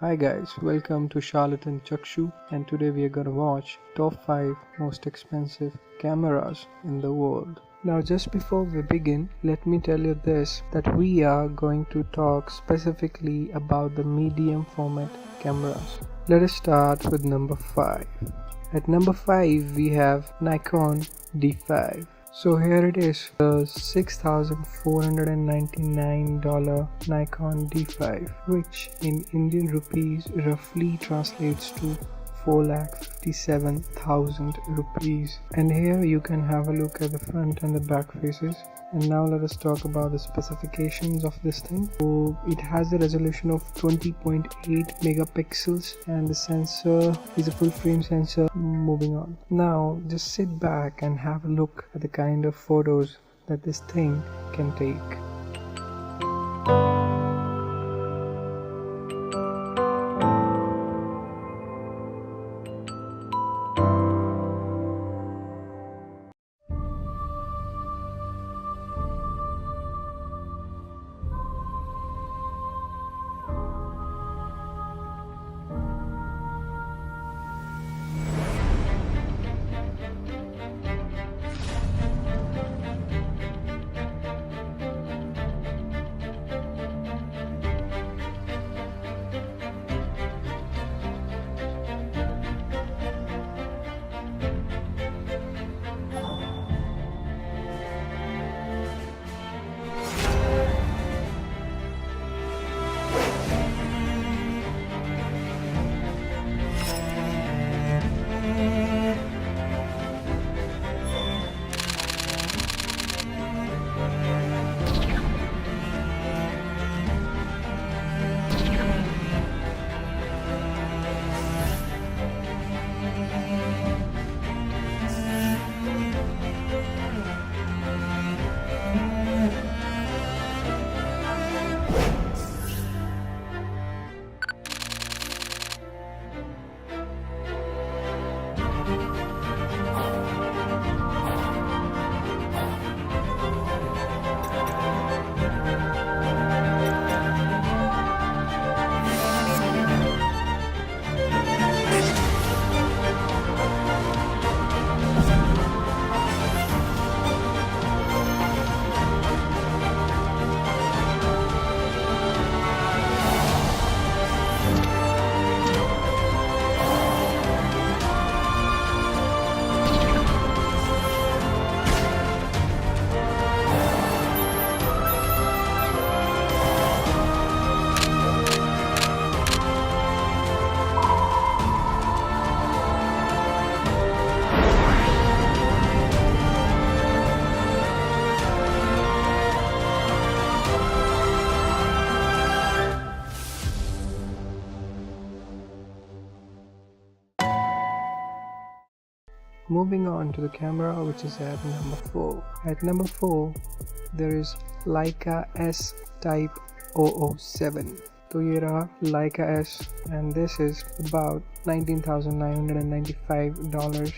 Hi guys, welcome to Charlatan Chakshu, and today we are gonna watch top 5 most expensive cameras in the world. Now just before we begin, let me tell you this, that we are going to talk specifically about the medium format cameras. Let us start with number 5. At number 5 we have Nikon D5. So here it is, the $6,499 Nikon D5, which in Indian rupees roughly translates to 4,57,000 rupees. And here you can have a look at the front and the back faces. And now let us talk about the specifications of this thing. So it has a resolution of 20.8 megapixels and the sensor is a full frame sensor. Moving on. Now just sit back and have a look at the kind of photos that this thing can take. Moving on to the camera, which is at number 4. At number 4 there is Leica S Type 007. तो ये रहा Leica S and this is about $19,995,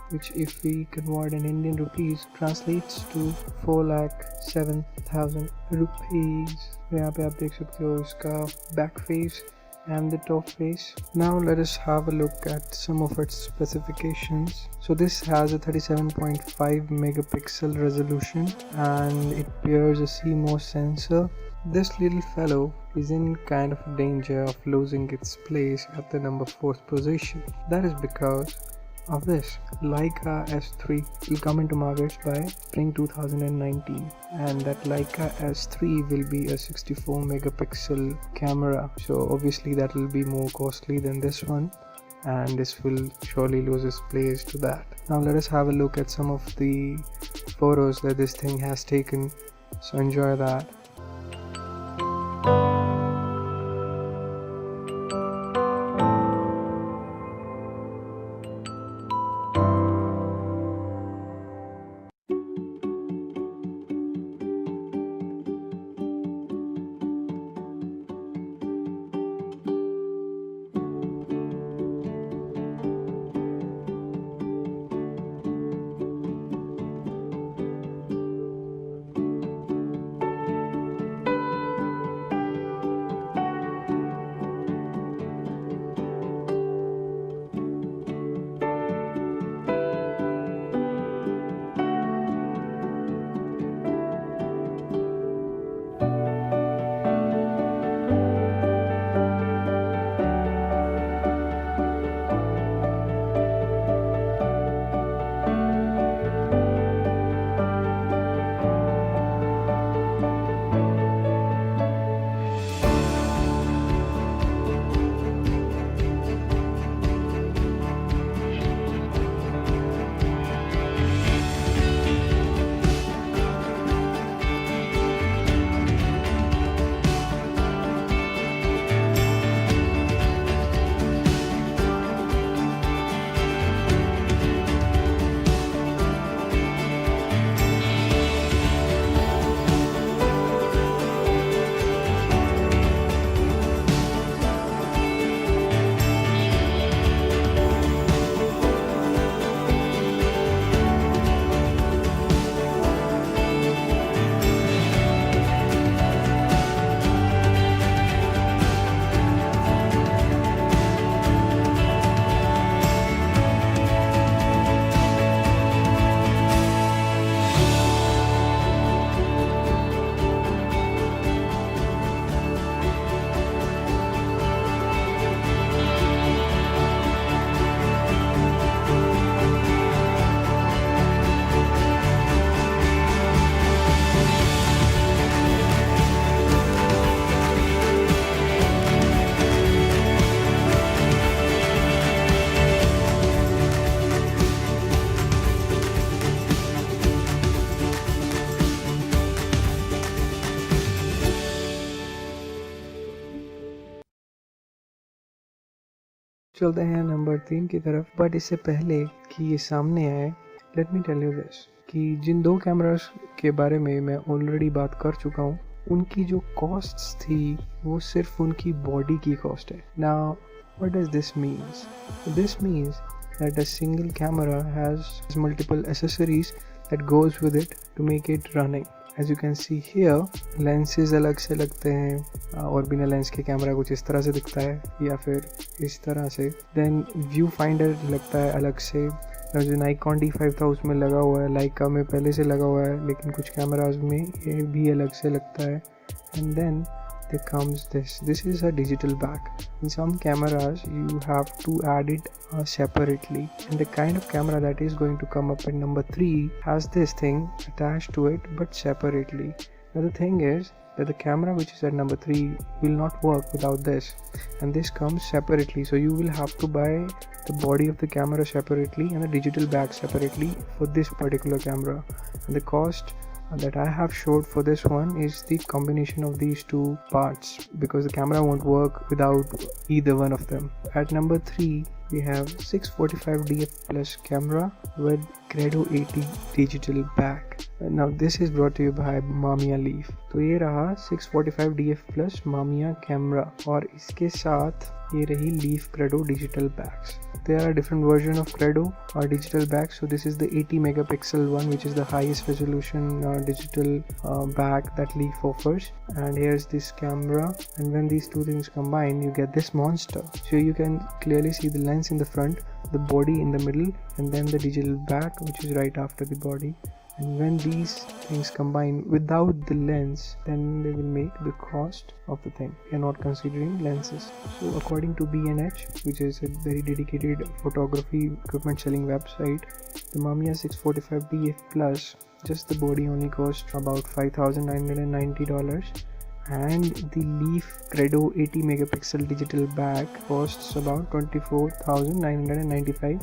which if we convert in Indian rupees translates to 4,07,000 rupees. यहाँ पे आप देख सकते हो इसका back face and the top face. Now let us have a look at some of its specifications. So this has a 37.5 megapixel resolution and it bears a CMOS sensor. This little fellow is in kind of danger of losing its place at the number 4th position. That is because of this. Leica S3 will come into markets by spring 2019 and that Leica S3 will be a 64 megapixel camera, so obviously that will be more costly than this one and this will surely lose its place to that. Now let us have a look at some of the photos that this thing has taken, so enjoy that. चलते हैं number 3 की तरफ, but इससे पहले कि ये सामने आए, let me tell you this कि जिन दो कैमरास के बारे में मैं ऑलरेडी बात कर चुका हूँ, उनकी जो कॉस्ट्स थी वो सिर्फ उनकी बॉडी की कॉस्ट है. Now what does this means? This means that a single camera has multiple accessories that goes with it to make it running. As you can see here, lenses अलग से लगते हैं और बिना लेंस के camera कुछ इस तरह से दिखता है या फिर इस तरह से. देन व्यू फाइंडर लगता है अलग से, जो Nikon D 5000 उसमें लगा हुआ है, लाइका में पहले से लगा हुआ है, लेकिन कुछ कैमराज में ये भी अलग से लगता है. And then there comes this is a digital back. In some cameras you have to add it separately, and the kind of camera that is going to come up at number 3 has this thing attached to it but separately. Now the thing is that the camera which is at number 3 will not work without this, and this comes separately, so you will have to buy the body of the camera separately and the digital back separately for this particular camera. And the cost that I have showed for this one is the combination of these two parts, because the camera won't work without either one of them. At number 3 we have 645 DF plus camera with Credo 80 digital back. Now this is brought to you by Mamiya Leaf. तो ये रहा 645 DF plus Mamiya camera और इसके साथ ये रही Leaf Credo digital backs. There are different versions of Credo or digital back. So this is the 80 megapixel one, which is the highest resolution digital back that Leaf offers. And here's this camera, and when these two things combine, you get this monster. So you can clearly see the lens in the front, the body in the middle, and then the digital back, which is right after the body. And when these things combine without the lens, then they will make the cost of the thing. We are not considering lenses. So according to B&H, which is a very dedicated photography equipment selling website, the Mamiya 645 DF Plus, just the body only costs about $5,990, and the Leaf Credo 80 megapixel digital back costs about $24,995.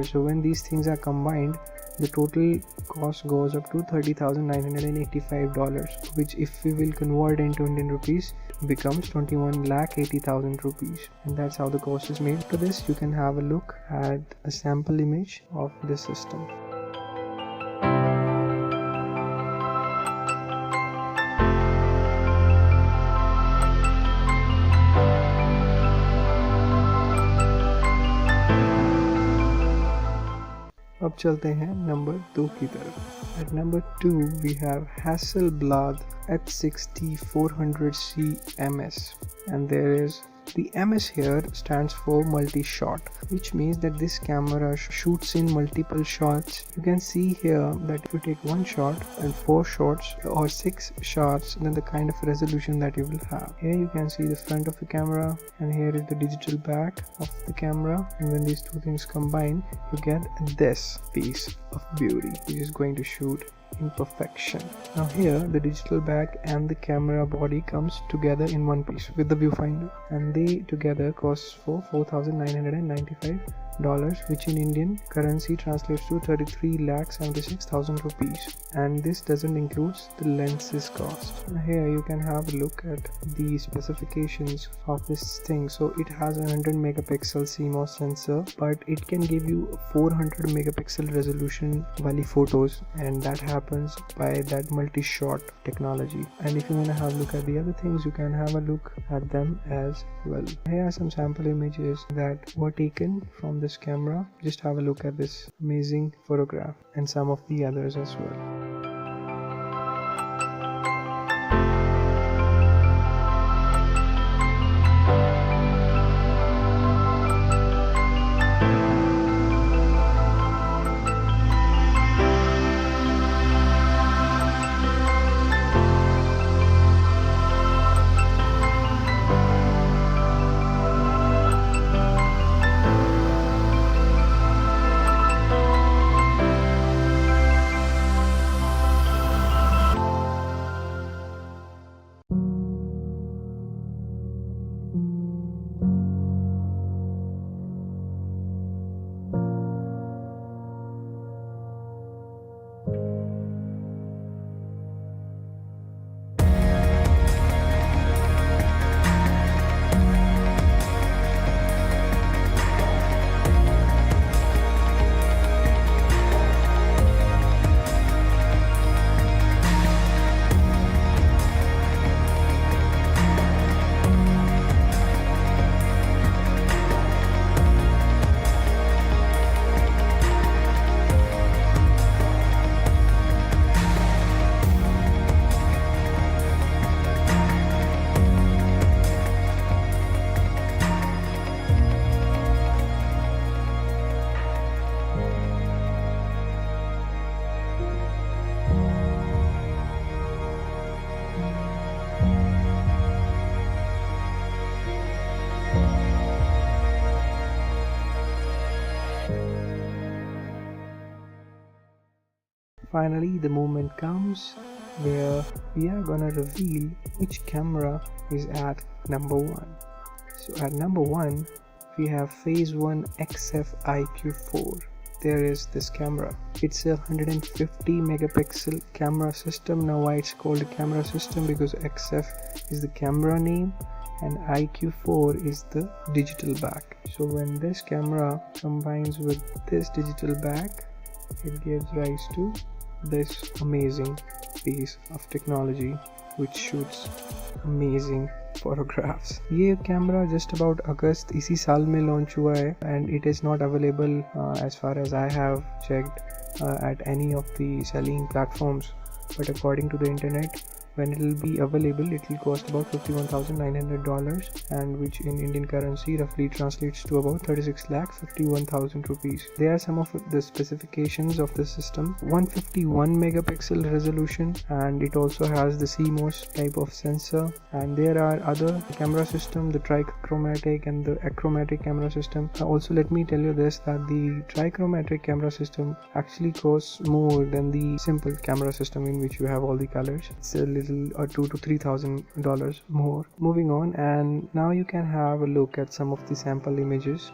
So when these things are combined, the total cost goes up to $30,985, which if we will convert into Indian rupees becomes 21,80,000 rupees. And that's how the cost is made. For this you can have a look at a sample image of this system. अब चलते हैं number 2 की तरफ. At number 2 we have Hasselblad H60 400C MS, and there is the MS here stands for multi-shot, which means that this camera shoots in multiple shots. You can see here that if you take one shot and 4 shots or 6 shots, then the kind of resolution that you will have. Here you can see the front of the camera, and here is the digital back of the camera, and when these two things combine, you get this piece of beauty which is going to shoot in perfection. Now here the digital back and the camera body comes together in one piece with the viewfinder, and they together cost for $4,995, which in Indian currency translates to 33,76,000 rupees, and this doesn't include the lenses cost. Now here you can have a look at the specifications of this thing. So it has a 100 megapixel CMOS sensor, but it can give you 400 megapixel resolution wali photos, and that happens by that multi-shot technology. And if you want to have a look at the other things, you can have a look at them as well. Here are some sample images that were taken from this camera. Just have a look at this amazing photograph and some of the others as well. finally the moment comes where we are gonna reveal which camera is at number 1. So at number 1 we have Phase 1 XF IQ4. There is this camera. It's a 150 megapixel camera system. Now why it's called a camera system? Because XF is the camera name and IQ4 is the digital back. So when this camera combines with this digital back, it gives rise to this amazing piece of technology which shoots amazing photographs. ये camera just about अगस्त इसी साल में launch हुआ है and it is not available as far as I have checked at any of the selling platforms, but according to the internet, when it will be available it will cost about $51,900, and which in Indian currency roughly translates to about 36,51,000 rupees. There are some of the specifications of the system: 151 megapixel resolution, and it also has the CMOS type of sensor. And there are other camera system, the trichromatic and the achromatic camera system. Also let me tell you this, that the trichromatic camera system actually costs more than the simple camera system in which you have all the colors. It's a little $2,000 to $3,000 more. Moving on, and now you can have a look at some of the sample images.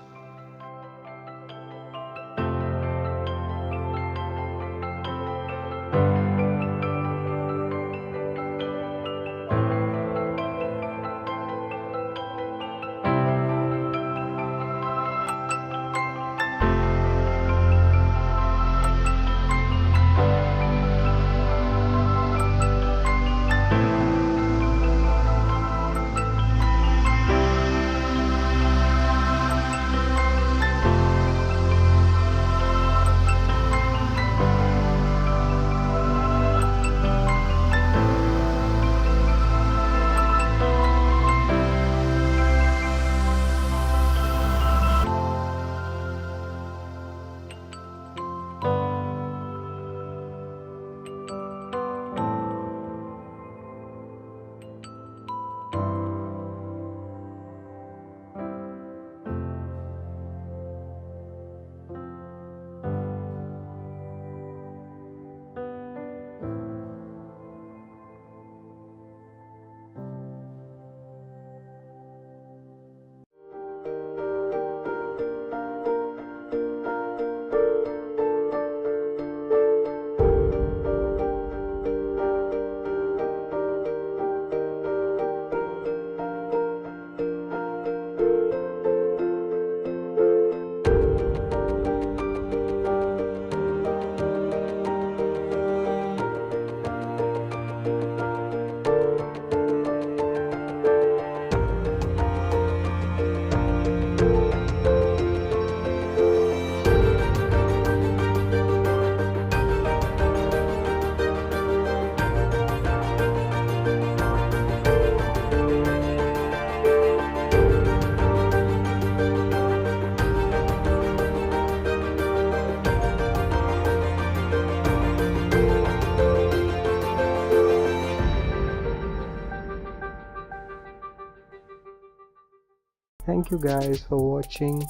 Thank you guys for watching.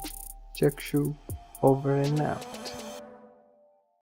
Chakshu over and out.